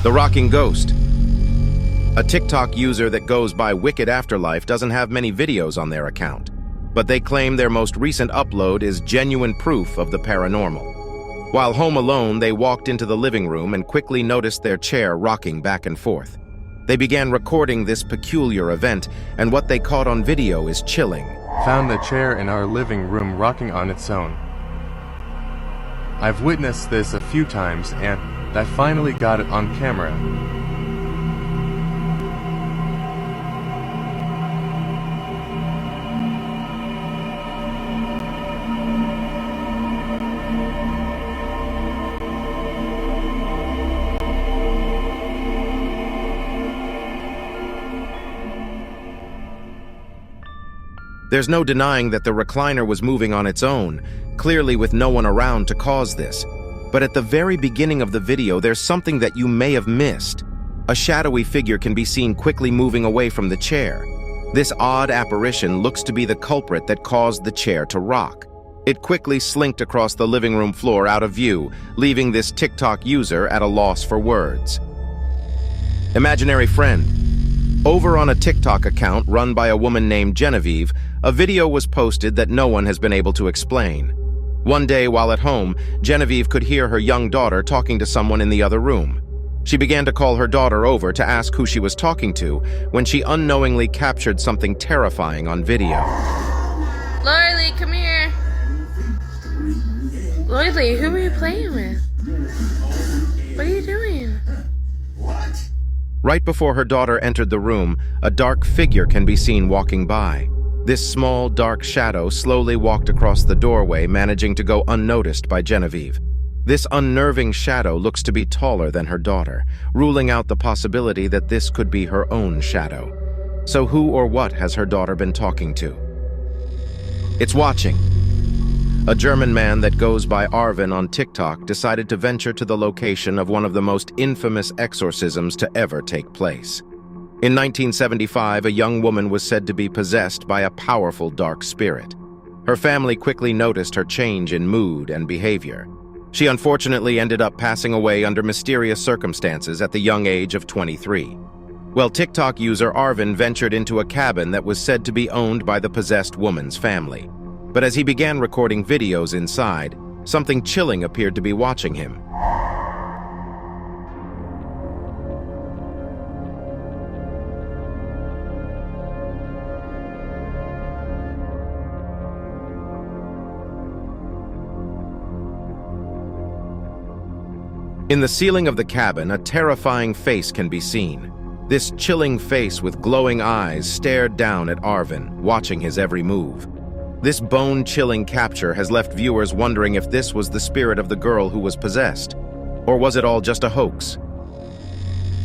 The Rocking Ghost. A TikTok user that goes by Wicked Afterlife doesn't have many videos on their account, but they claim their most recent upload is genuine proof of the paranormal. While home alone, they walked into the living room and quickly noticed their chair rocking back and forth. They began recording this peculiar event, and what they caught on video is chilling. Found the chair in our living room rocking on its own. I've witnessed this a few times, and I finally got it on camera. There's no denying that the recliner was moving on its own, clearly with no one around to cause this. But at the very beginning of the video, there's something that you may have missed. A shadowy figure can be seen quickly moving away from the chair. This odd apparition looks to be the culprit that caused the chair to rock. It quickly slinked across the living room floor out of view, leaving this TikTok user at a loss for words. Imaginary friend. Over on a TikTok account run by a woman named Genevieve, a video was posted that no one has been able to explain. One day while at home, Genevieve could hear her young daughter talking to someone in the other room. She began to call her daughter over to ask who she was talking to when she unknowingly captured something terrifying on video. Lorelei, come here. Lorelei, who are you playing with? What are you doing? Right before her daughter entered the room, a dark figure can be seen walking by. This small, dark shadow slowly walked across the doorway, managing to go unnoticed by Genevieve. This unnerving shadow looks to be taller than her daughter, ruling out the possibility that this could be her own shadow. So who or what has her daughter been talking to? It's watching. A German man that goes by Arvin on TikTok decided to venture to the location of one of the most infamous exorcisms to ever take place. In 1975, a young woman was said to be possessed by a powerful dark spirit. Her family quickly noticed her change in mood and behavior. She unfortunately ended up passing away under mysterious circumstances at the young age of 23. Well, TikTok user Arvin ventured into a cabin that was said to be owned by the possessed woman's family. But as he began recording videos inside, something chilling appeared to be watching him. In the ceiling of the cabin, a terrifying face can be seen. This chilling face with glowing eyes stared down at Arvin, watching his every move. This bone-chilling capture has left viewers wondering if this was the spirit of the girl who was possessed, or was it all just a hoax?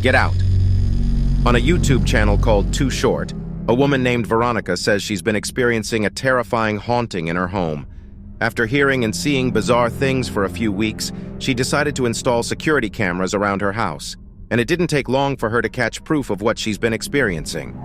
Get out. On a YouTube channel called Too Short, a woman named Veronica says she's been experiencing a terrifying haunting in her home. After hearing and seeing bizarre things for a few weeks, she decided to install security cameras around her house, and it didn't take long for her to catch proof of what she's been experiencing.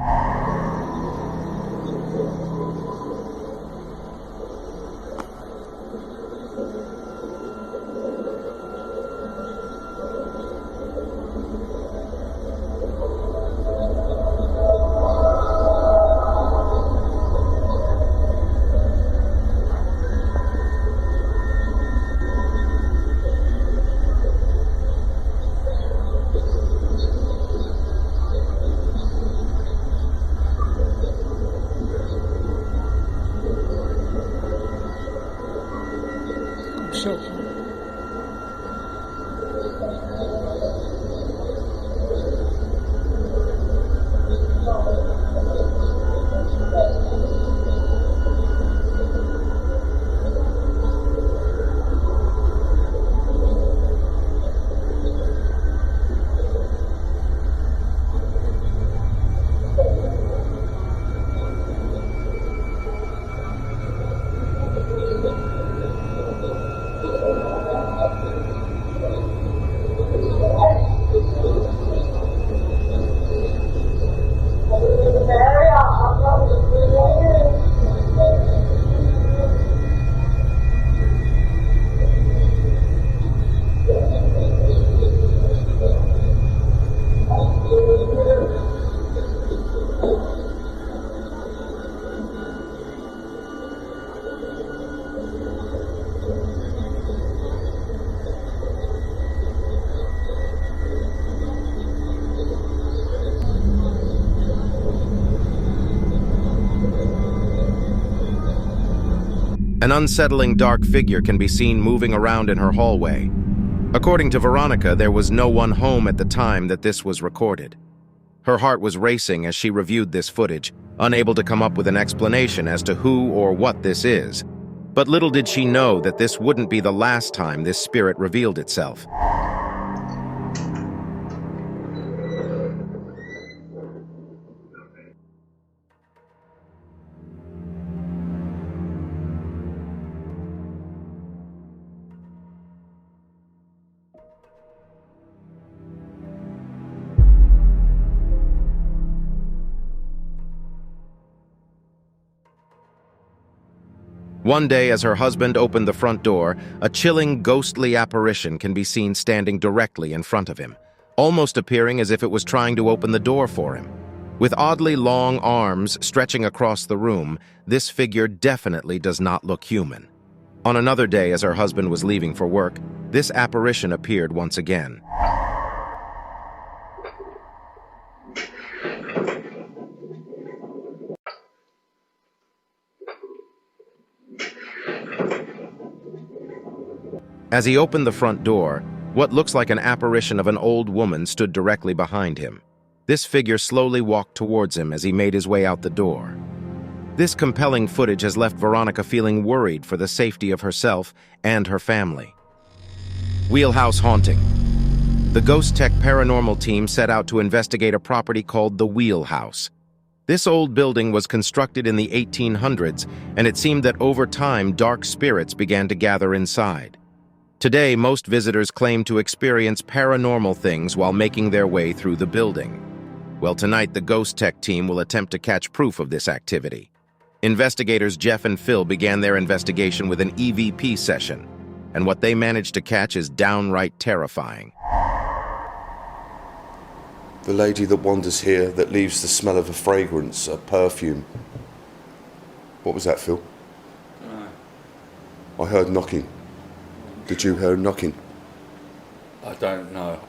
An unsettling dark figure can be seen moving around in her hallway. According to Veronica, there was no one home at the time that this was recorded. Her heart was racing as she reviewed this footage, unable to come up with an explanation as to who or what this is. But little did she know that this wouldn't be the last time this spirit revealed itself. One day, as her husband opened the front door, a chilling, ghostly apparition can be seen standing directly in front of him, almost appearing as if it was trying to open the door for him. With oddly long arms stretching across the room, this figure definitely does not look human. On another day, as her husband was leaving for work, this apparition appeared once again. As he opened the front door, what looks like an apparition of an old woman stood directly behind him. This figure slowly walked towards him as he made his way out the door. This compelling footage has left Veronica feeling worried for the safety of herself and her family. Wheelhouse Haunting. The Ghost Tech paranormal team set out to investigate a property called the Wheelhouse. This old building was constructed in the 1800s, and it seemed that over time dark spirits began to gather inside. Today, most visitors claim to experience paranormal things while making their way through the building. Well, tonight the Ghost Tech team will attempt to catch proof of this activity. Investigators Jeff and Phil began their investigation with an EVP session, and what they managed to catch is downright terrifying. The lady that wanders here that leaves the smell of a fragrance, a perfume. What was that, Phil? I heard knocking. Did you hear knocking? I don't know.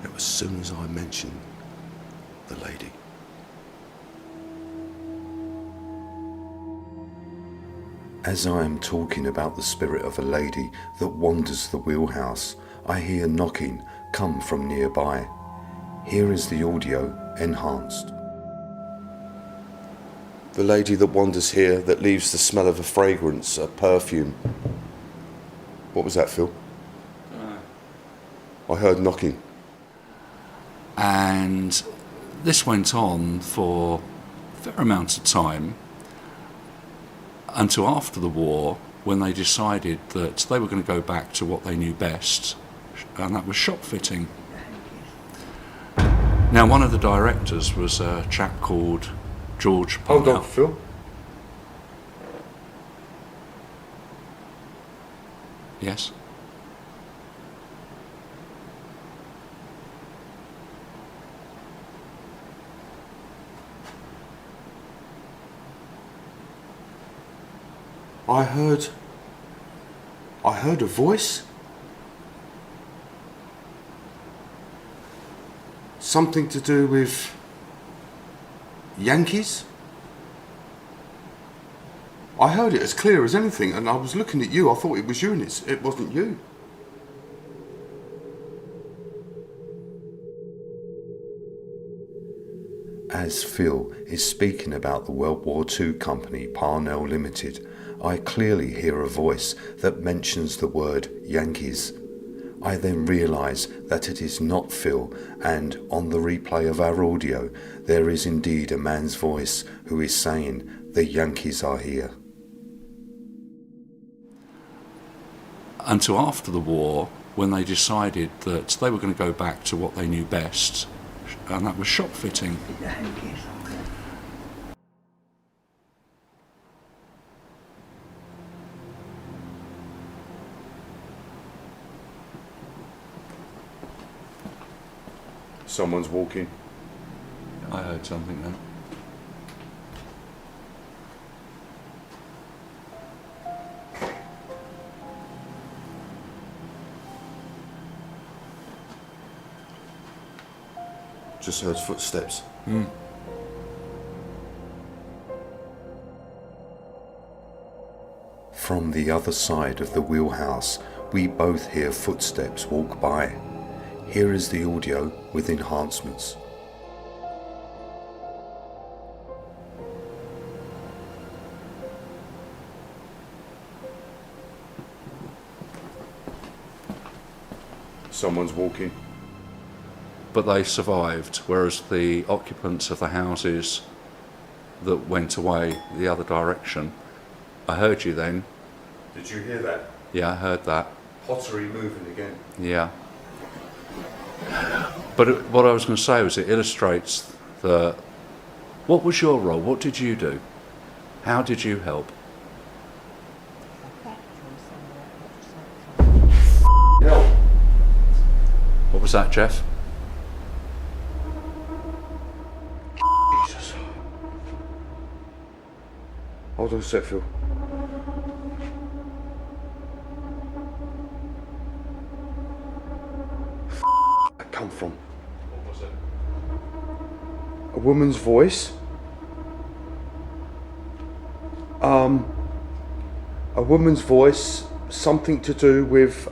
It was as soon as I mentioned the lady. As I am talking about the spirit of a lady that wanders the wheelhouse, I hear knocking come from nearby. Here is the audio enhanced. The lady that wanders here that leaves the smell of a fragrance, a perfume. What was that, Phil? I heard knocking. And this went on for a fair amount of time until after the war, when they decided that they were going to go back to what they knew best, and that was shop fitting. Now, one of the directors was a chap called George. Hold on, Phil. Yes? I heard a voice. Something to do with Yankees? I heard it as clear as anything, and I was looking at you. I thought it was you, and it wasn't you. As Phil is speaking about the World War II company Parnell Limited, I clearly hear a voice that mentions the word Yankees. I then realise that it is not Phil, and on the replay of our audio, there is indeed a man's voice who is saying, "The Yankees are here." Until after the war, when they decided that they were going to go back to what they knew best, and that was shop fitting. Someone's walking. I heard something then. Just heard footsteps. From the other side of the wheelhouse, we both hear footsteps walk by. Here is the audio with enhancements. Someone's walking. But they survived, whereas the occupants of the houses that went away the other direction, I heard you then. Did you hear that? Yeah, I heard that. Pottery moving again. Yeah. But what I was going to say was it illustrates the... What was your role? What did you do? How did you help? Help! What was that, Jeff? Jesus. Hold on a sec, Phil. That come from? What was it? A woman's voice. A woman's voice, something to do with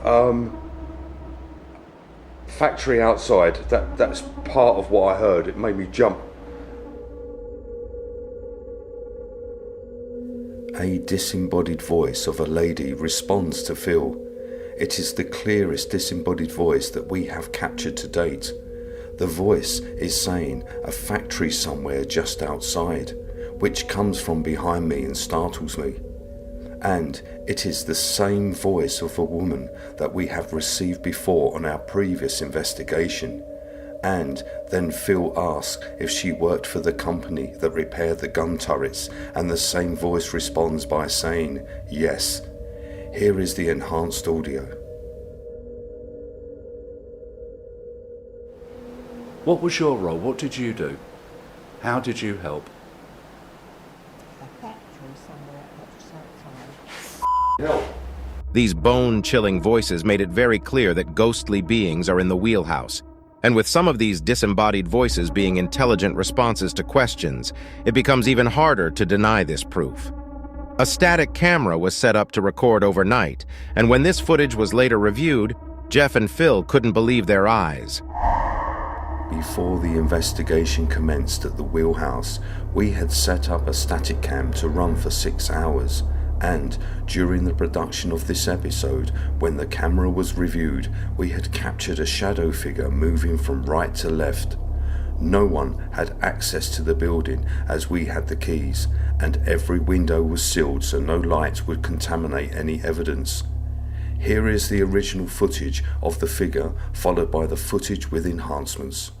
factory outside. That's part of what I heard. It made me jump. A disembodied voice of a lady responds to Phil. It is the clearest disembodied voice that we have captured to date. The voice is saying a factory somewhere just outside, which comes from behind me and startles me. And it is the same voice of a woman that we have received before on our previous investigation. And then Phil asks if she worked for the company that repaired the gun turrets, and the same voice responds by saying yes. Here is the enhanced audio. What was your role? What did you do? How did you help? Help! These bone-chilling voices made it very clear that ghostly beings are in the wheelhouse. And with some of these disembodied voices being intelligent responses to questions, it becomes even harder to deny this proof. A static camera was set up to record overnight, and when this footage was later reviewed, Jeff and Phil couldn't believe their eyes. Before the investigation commenced at the wheelhouse, we had set up a static cam to run for 6 hours. And during the production of this episode, when the camera was reviewed, we had captured a shadow figure moving from right to left. No one had access to the building as we had the keys, and every window was sealed so no light would contaminate any evidence. Here is the original footage of the figure, followed by the footage with enhancements.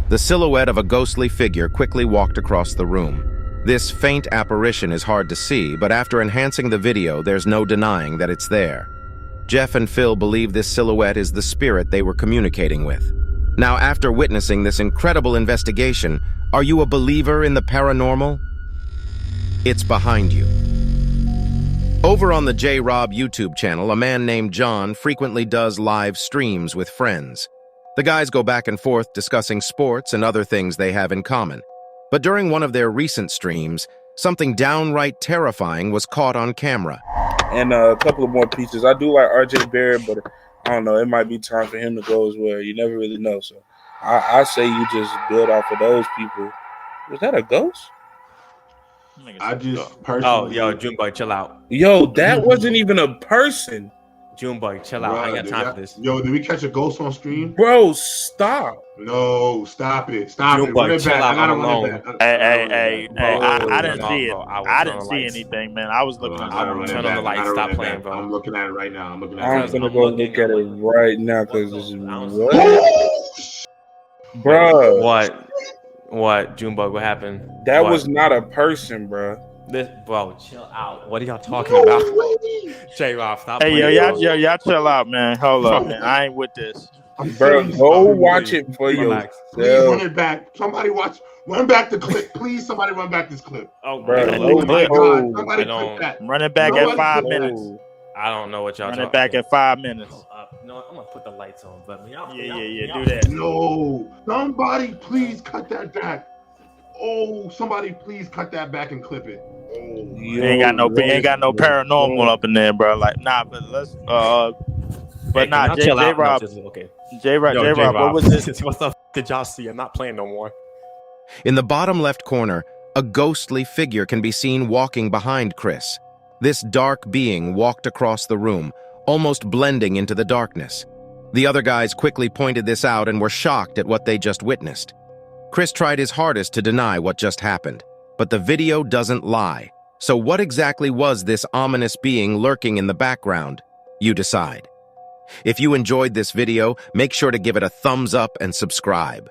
The silhouette of a ghostly figure quickly walked across the room. This faint apparition is hard to see, but after enhancing the video, there's no denying that it's there. Jeff and Phil believe this silhouette is the spirit they were communicating with. Now, after witnessing this incredible investigation, are you a believer in the paranormal? It's behind you. Over on the JRob YouTube channel, a man named John frequently does live streams with friends. The guys go back and forth discussing sports and other things they have in common. But during one of their recent streams, something downright terrifying was caught on camera. And a couple of more pieces. I do like RJ Barrett, but I don't know. It might be time for him to go as well. You never really know. So I say you just build off of those people. Was that a ghost? I just personally... Oh, yo, Junebug, chill out. Yo, that wasn't even a person. Junebug, chill out. I ain't got time for this. Yo, did we catch a ghost on stream? Bro, stop. No, stop it. Stop Junebug, it. chill out. I'm alone. Hey, I didn't see it. I didn't see anything, man. I was looking. I will turn on the lights. Stop playing, bro. I'm looking at it right now. I'm gonna go look at it right now because this is bro. What? Junebug? What happened? That was not a person, bro. Bro, chill out. What are y'all talking about? J-Rob, stop Hey, playing. y'all chill out, man. Hold up, man. I ain't with this. Bro, go watch it for yourself. Please run it back. Somebody run back the clip. Please, somebody run back this clip. Oh, bro, my God. Somebody clip that. Run it back at 5 minutes. I don't know what y'all Run talking it back at 5 minutes. No, I'm gonna put the lights on, but Yeah, do that. No. Somebody please cut that back. Oh, somebody please cut that back and clip it. Oh, Ain't got no paranormal up in there, bro. Like, nah, but let's but nah, J-Rob. Okay. J-Rob, what was this? What the did y'all see? I'm not playing no more. In the bottom left corner, a ghostly figure can be seen walking behind Chris. This dark being walked across the room, almost blending into the darkness. The other guys quickly pointed this out and were shocked at what they just witnessed. Chris tried his hardest to deny what just happened, but the video doesn't lie. So what exactly was this ominous being lurking in the background? You decide. If you enjoyed this video, make sure to give it a thumbs up and subscribe.